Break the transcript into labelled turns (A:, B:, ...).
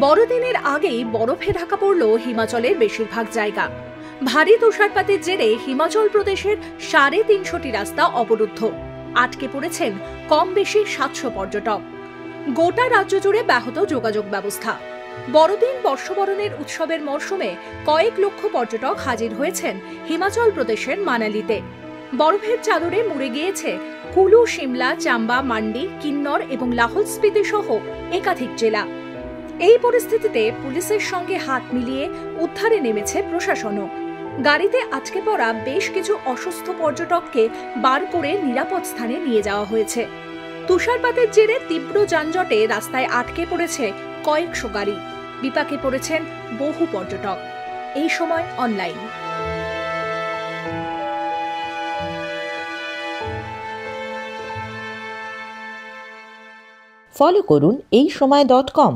A: বড়দিনের আগেই বরফে ঢাকা পড়ল হিমাচলের বেশিরভাগ জায়গা। ভারী তুষারপাতের জেরে হিমাচল প্রদেশের ৩৫০টি রাস্তা অবরুদ্ধ। আটকে পড়েছেন কম বেশি ৭০০ পর্যটক। গোটা রাজ্য জুড়ে ব্যাহত যোগাযোগ ব্যবস্থা। বড়দিন বর্ষবরণের উৎসবের মরশুমে কয়েক লক্ষ পর্যটক হাজির হয়েছেন হিমাচল প্রদেশের মানালিতে। বরফের চাদরে মুড়ে গিয়েছে কুলু, সিমলা, চাম্বা, মান্ডি, কিন্নর এবং লাহোল স্পিতি সহ একাধিক জেলা। এই পরিস্থিতিতে পুলিশের সঙ্গে হাত মিলিয়ে উদ্ধারে নেমেছে প্রশাসনও। গাড়িতে আটকে পড়া বেশ কিছু অসুস্থ পর্যটককে বার করে নিরাপদ স্থানে নিয়ে যাওয়া হয়েছে। তুষারপাতের জেরে তীব্র যানজটে রাস্তায় আটকে পড়েছে কয়েকশো গাড়ি। বিপাকে পড়েছেন বহু পর্যটক। এই সময় অনলাইন
B: ফলো করুন এইসময়.com।